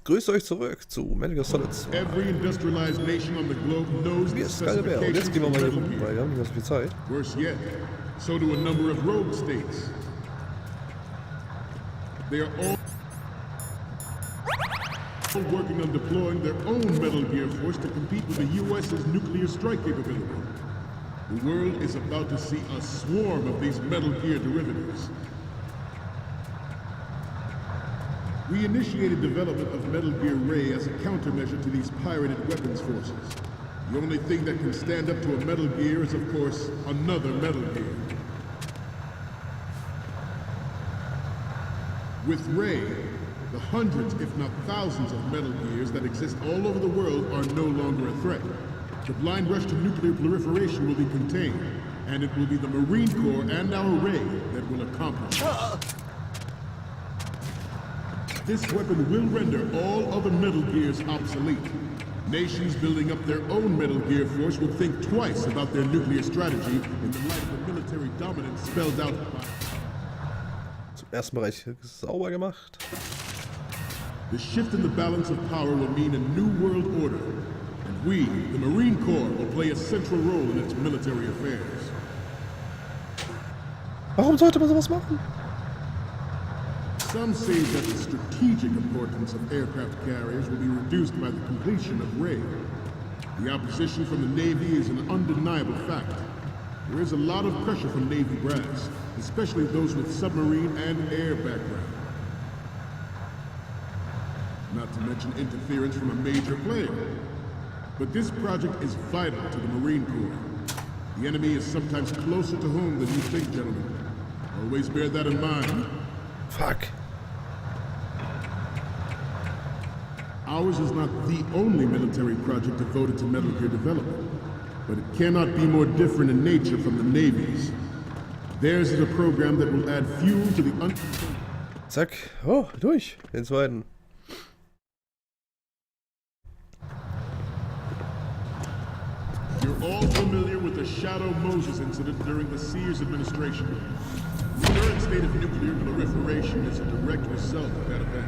Grüßt euch zurück zu Metal Gear Solid 2. Every industrialized nation on the globe knows the sKuLLdeBaeR. Und jetzt gehen wir mal hier rum, specifications weil wir haben nicht mehr so viel Zeit. Worse yet, so do a number of rogue states. They are all working on deploying their own Metal Gear force to compete with the US's nuclear strike capability. The world is about to see a swarm of these Metal Gear derivatives. We initiated development of Metal Gear Ray as a countermeasure to these pirated weapons forces. The only thing that can stand up to a Metal Gear is, of course, another Metal Gear. With Ray, the hundreds, if not thousands, of Metal Gears that exist all over the world are no longer a threat. The blind rush to nuclear proliferation will be contained, and it will be the Marine Corps and our Ray that will accomplish this. This weapon will render all other Metal Gears obsolete. Nations building up their own Metal Gear force will think twice about their nuclear strategy in the light of the military dominance spelled out by... Zum ersten Bereich sauber gemacht. The shift in the balance of power will mean a new world order, and we, the Marine Corps, will play a central role in its military affairs. Warum sollte man sowas machen? Some say that the strategic importance of aircraft carriers will be reduced by the completion of Ray. The opposition from the Navy is an undeniable fact. There is a lot of pressure from Navy brass, especially those with submarine and air background. Not to mention interference from a major player. But this project is vital to the Marine Corps. The enemy is sometimes closer to home than you think, gentlemen. Always bear that in mind. Fuck. Ours is not the only military project devoted to Metal Gear development, but it cannot be more different in nature from the Navy's. Theirs is a program that will add fuel to the Zack. Oh, durch. Den zweiten. You're all familiar with the Shadow Moses incident during the Sears administration. The current state of nuclear proliferation is a direct result of that event.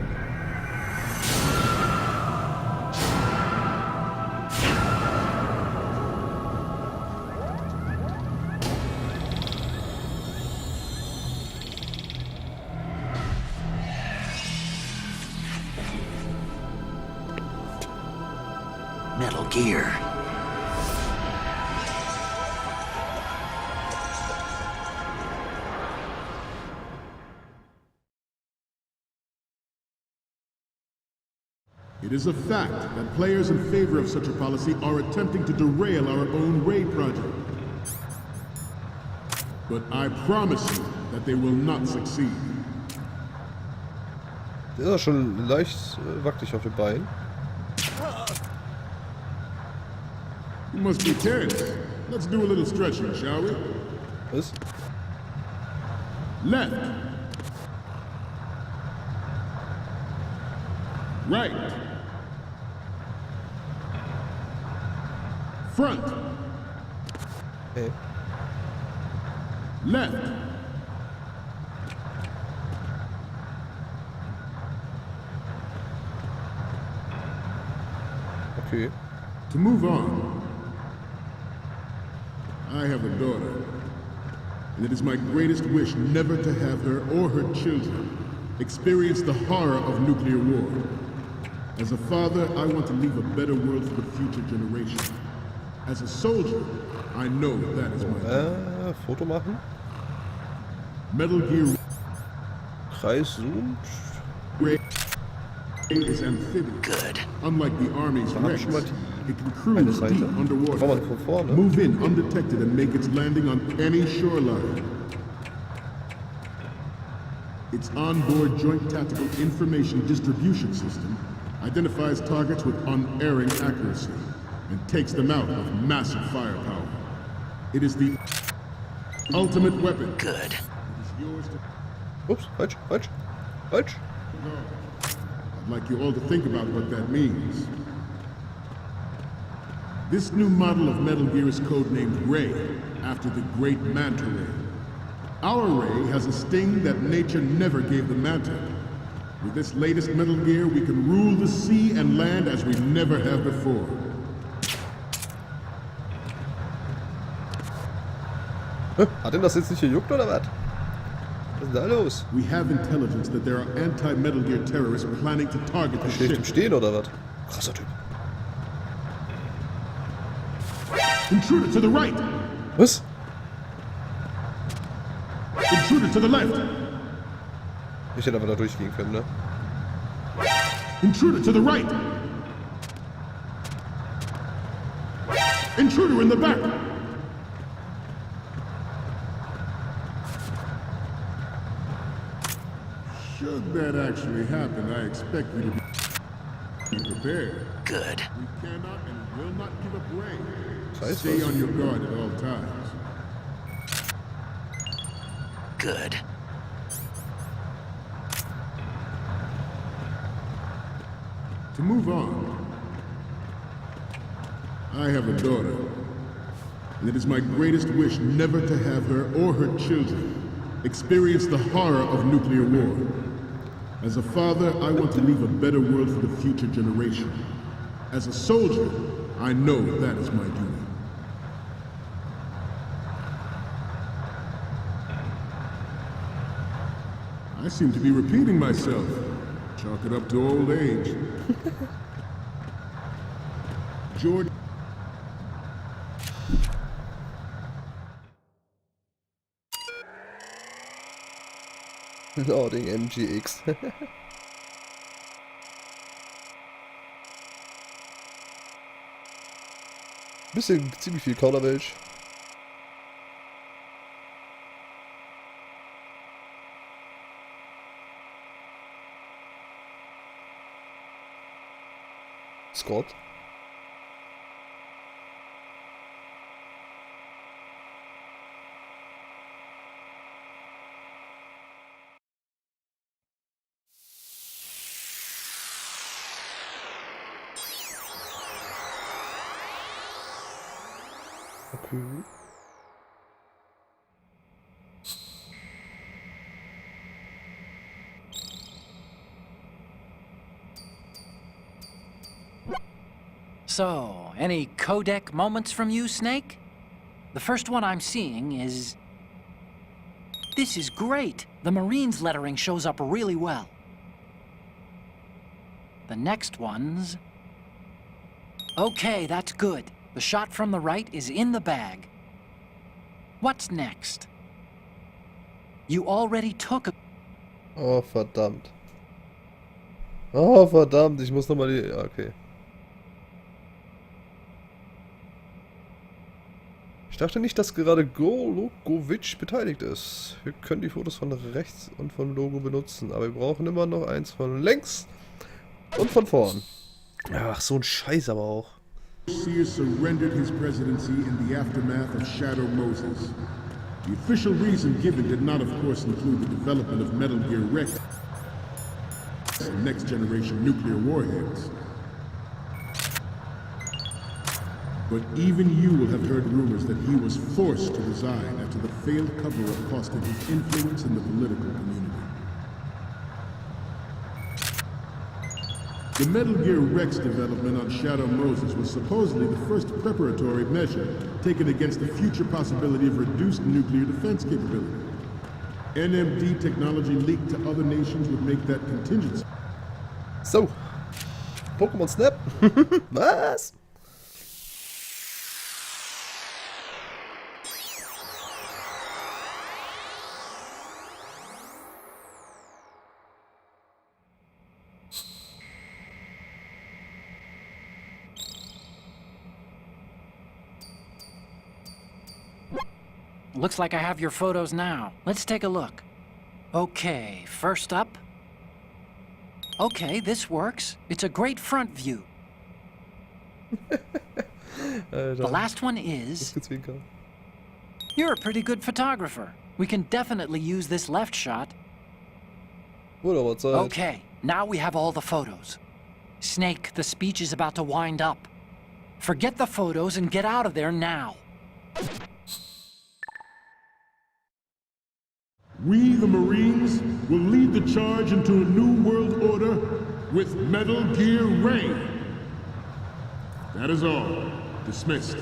Metal Gear. It is a fact that players in favor of such a policy are attempting to derail our own Ray project. But I promise you that they will not succeed. Der ist ja schon leicht wackelig auf den Beinen. You must be tense. Let's do a little stretching, shall we? Was? Left. Right. Front. Hey. Left. Okay. To move on, I have a daughter, and it is my greatest wish never to have her or her children experience the horror of nuclear war. As a father, I want to leave a better world for the future generation. As a soldier, I know that is my goal. Foto machen. Metal Gear Kreis zoomt. Ray is amphibious. Good. Unlike the Army's Rex, it can cruise deep underwater, Von vorne. move in undetected and make its landing on any shoreline. Its onboard Joint Tactical Information Distribution System identifies targets with unerring accuracy and takes them out of massive firepower. It is the ultimate weapon. Good. It is yours to... Oops, falsch. I'd like you all to think about what that means. This new model of Metal Gear is codenamed Ray, after the great Manta Ray. Our Ray has a sting that nature never gave the Manta. With this latest Metal Gear, we can rule the sea and land as we never have before. Hat denn das jetzt nicht gejuckt oder was? Was ist denn da los? We have intelligence that there are anti-Metal Gear terrorists planning to target the Schlecht im ship. Stehen oder was? Krasser Typ. Intruder to the right! Was? Intruder to the left! Ich hätte aber da durchgehen können, ne? Intruder to the right! Intruder in the back! Should that actually happen, I expect you to be prepared. Good. We cannot and will not give up range. Scheiß Stay was. on your guard at all times. Good. To move on, I have a daughter, and it is my greatest wish never to have her or her children experience the horror of nuclear war. As a father, I want to leave a better world for the future generation. As a soldier, I know that is my duty. I seem to be repeating myself. Chalk it up to old age. George. Loading MGX. Bisschen ziemlich viel Kauderwelsch. Scott. Okay. So, any codec moments from you, Snake? The first one I'm seeing is... This is great! The Marines lettering shows up really well. The next one's... Okay, that's good. The shot from the right is in the bag. What's next? You already took a... Oh, verdammt. Oh, verdammt. Ich muss nochmal die... Okay. Ich dachte nicht, dass gerade Gologovic beteiligt ist. Wir können die Fotos von rechts und von Logo benutzen, aber wir brauchen immer noch eins von links und von vorn. Ach, so ein Scheiß aber auch. Sear surrendered his presidency in the aftermath of Shadow Moses. The official reason given did not, of course, include the development of Metal Gear Rex and next-generation nuclear warheads. But even you will have heard rumors that he was forced to resign after the failed cover-up costed his influence in the political community. The Metal Gear Rex development on Shadow Moses was supposedly the first preparatory measure taken against the future possibility of reduced nuclear defense capability. NMD technology leaked to other nations would make that contingency. So. Pokémon Snap? Was? Looks like I have your photos now. Let's take a look. Okay, first up. Okay, this works. It's a great front view. The last one is... You're a pretty good photographer. We can definitely use this left shot. Okay, now we have all the photos. Snake, the speech is about to wind up. Forget the photos and get out of there now. We, the Marines, will lead the charge into a new world order with Metal Gear Ray. That is all. Dismissed.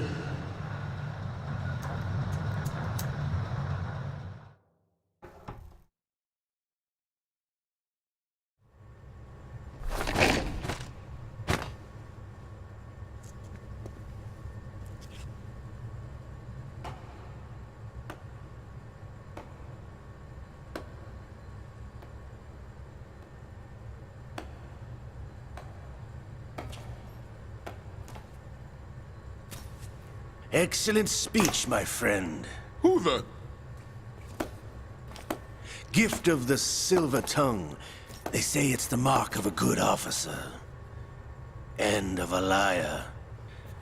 Excellent speech, my friend. Who the... Gift of the silver tongue. They say it's the mark of a good officer. And of a liar.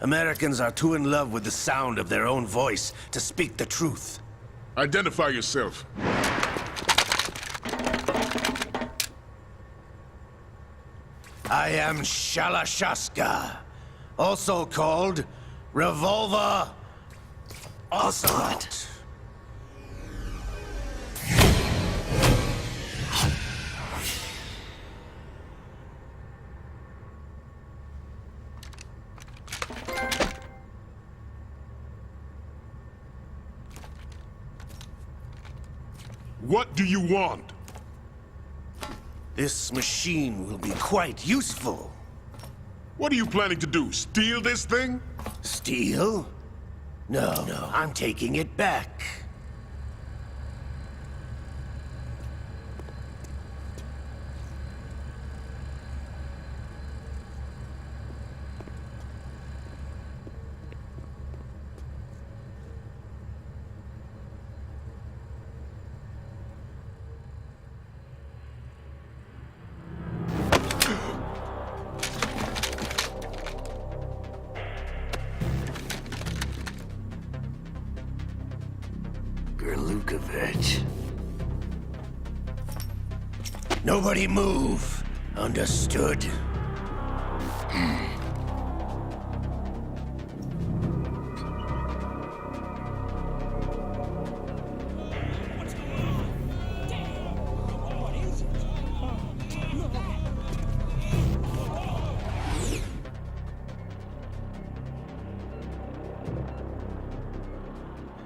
Americans are too in love with the sound of their own voice to speak the truth. Identify yourself. I am Shalashaska, also called Revolver Otzelkotz. What do you want? This machine will be quite useful. What are you planning to do? Steal this thing? Steal? No, I'm taking it back. Nobody move. Understood?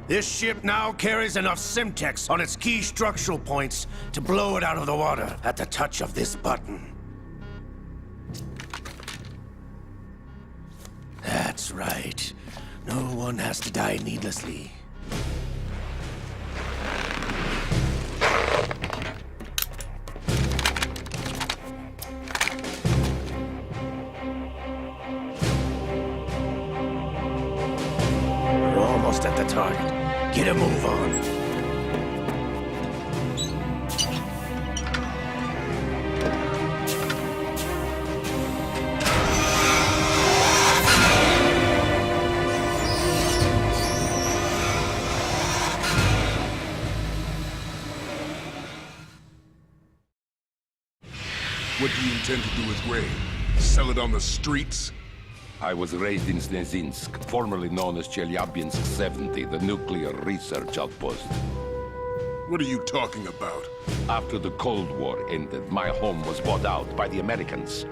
This ship now carries enough Simtex on its key structural points to blow it out of the water at the touch of this button. That's right. No one has to die needlessly. We're almost at the target. Get a move on. What do you intend to do with Ray? Sell it on the streets? I was raised in Snezinsk, formerly known as Chelyabinsk 70, the nuclear research outpost. What are you talking about? After the Cold War ended, my home was bought out by the Americans.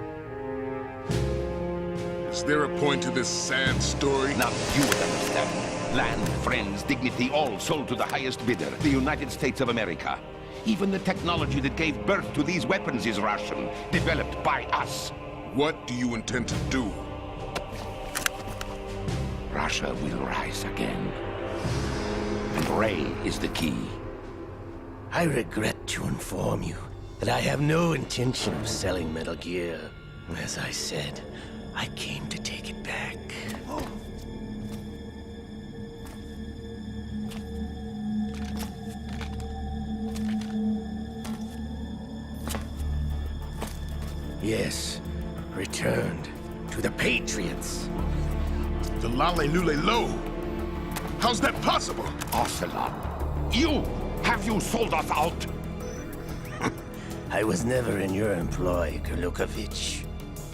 Is there a point to this sad story? Now you would understand. Land, friends, dignity, all sold to the highest bidder, the United States of America. Even the technology that gave birth to these weapons is Russian, developed by us. What do you intend to do? Russia will rise again. And Ray is the key. I regret to inform you that I have no intention of selling Metal Gear. As I said, I came to take it back. Yes, returned to the Patriots. The Lale Lule Lo? How's that possible? Ocelot, have you sold us out? I was never in your employ, Kurlukovich.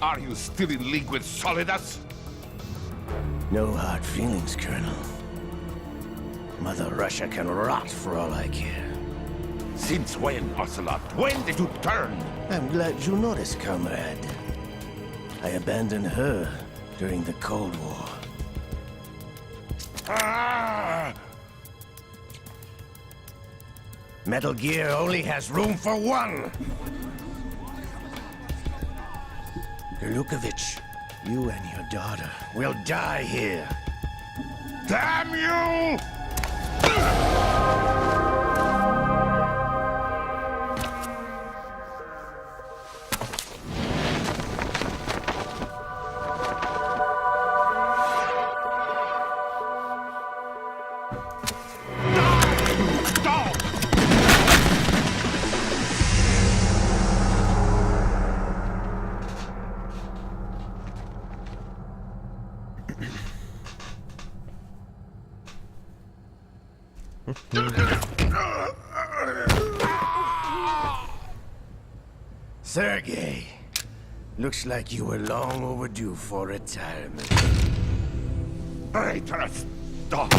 Are you still in league with Solidus? No hard feelings, Colonel. Mother Russia can rot for all I care. Since when, Ocelot? When did you turn? I'm glad you noticed, comrade. I abandoned her during the Cold War. Ah! Metal Gear only has room for one! Lukovich, you and your daughter will die here. Damn you! Sergei, looks like you were long overdue for retirement. Traitor, stop!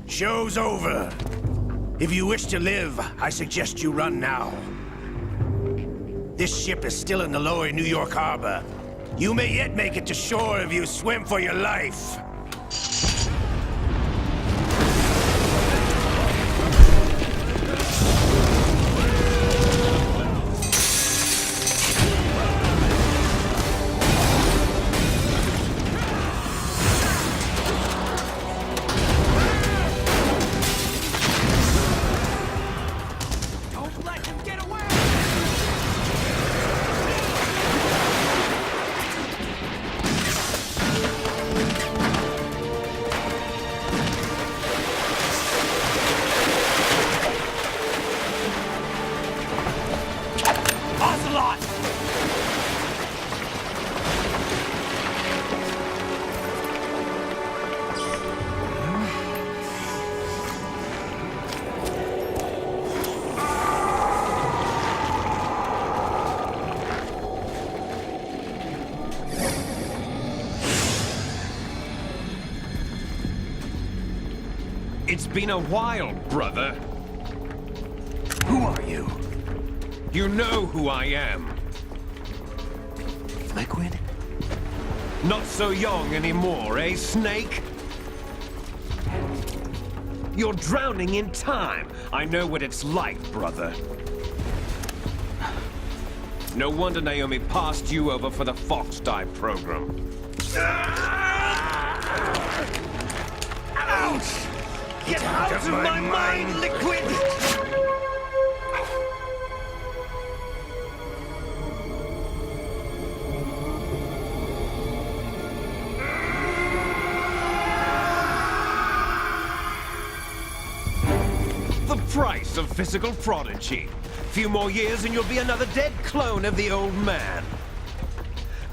Show's over. If you wish to live, I suggest you run now. This ship is still in the lower New York harbor. You may yet make it to shore if you swim for your life. It's been a while, brother. Who are you? You know who I am. Liquid? Not so young anymore, eh, Snake? You're drowning in time. I know what it's like, brother. No wonder Naomi passed you over for the Fox Dive program. Ouch! Get out of my mind, Liquid! The price of physical prodigy. Few more years and you'll be another dead clone of the old man.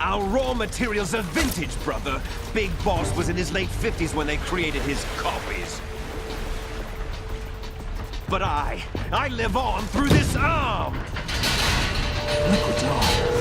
Our raw materials are vintage, brother. Big Boss was in his late 50s when they created his copies. But I live on through this arm! Liquid's arm.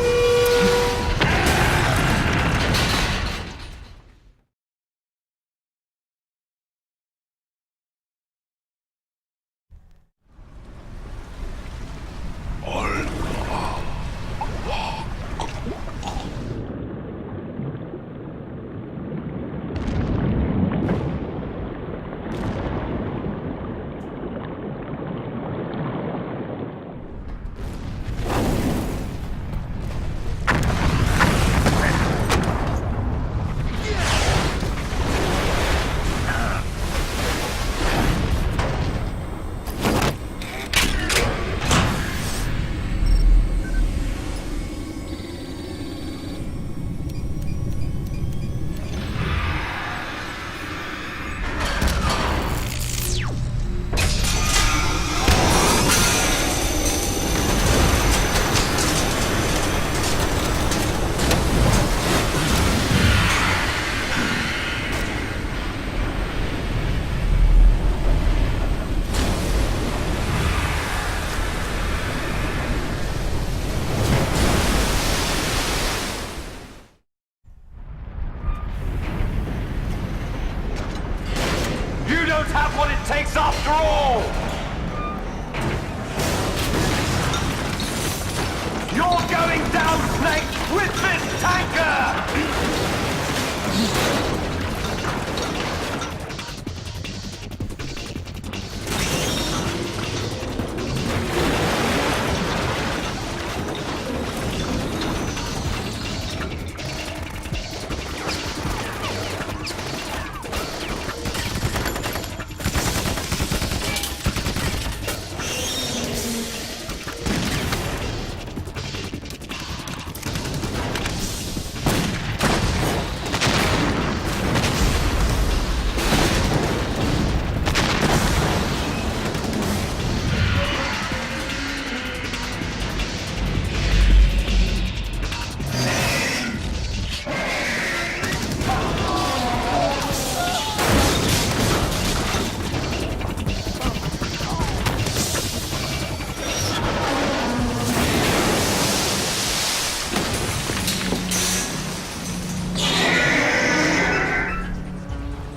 with this tanker!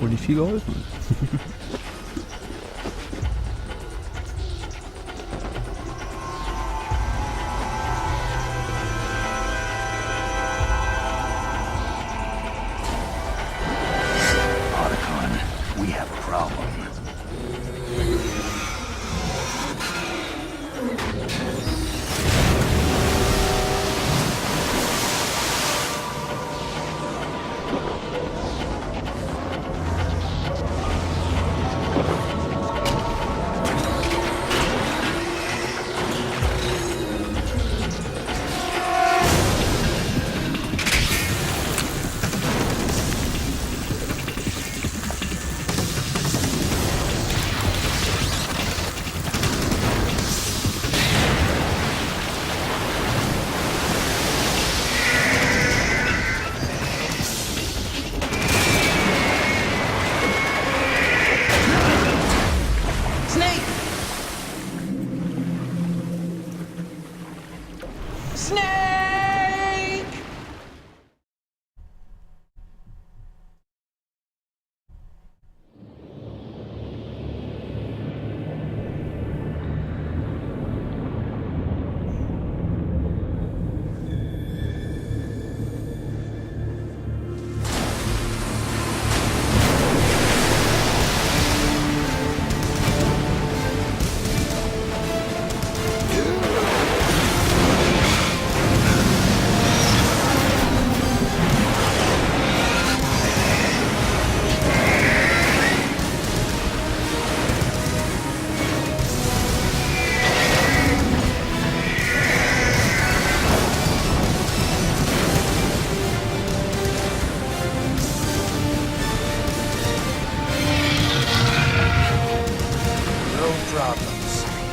Wohl nicht viel geholfen. We have a problem.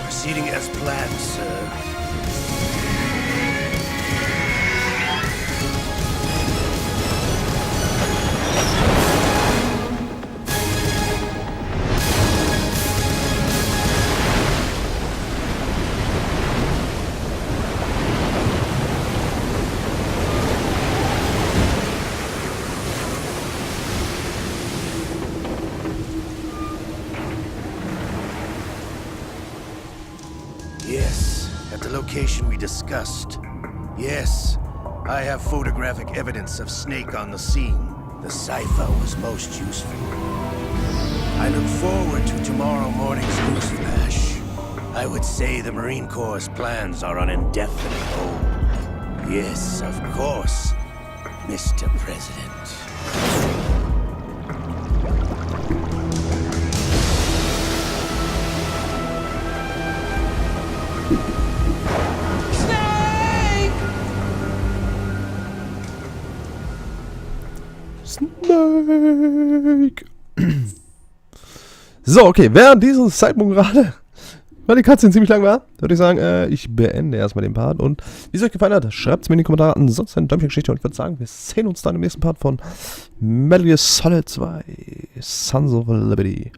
Proceeding as planned, sir. Yes, at the location we discussed. Yes, I have photographic evidence of Snake on the scene. The cipher was most useful. I look forward to tomorrow morning's news flash. I would say the Marine Corps' plans are on indefinite hold. Yes, of course, Mr. President. Snake. So, okay, während dieses Zeitpunkt gerade, weil die Cutscene ziemlich lang war, würde ich sagen, ich beende erstmal den Part. Und wie es euch gefallen hat, schreibt es mir in die Kommentare. Ansonsten ein Däumchen Geschichte und ich würde sagen, wir sehen uns dann im nächsten Part von Metal Gear Solid 2 Sons of Liberty.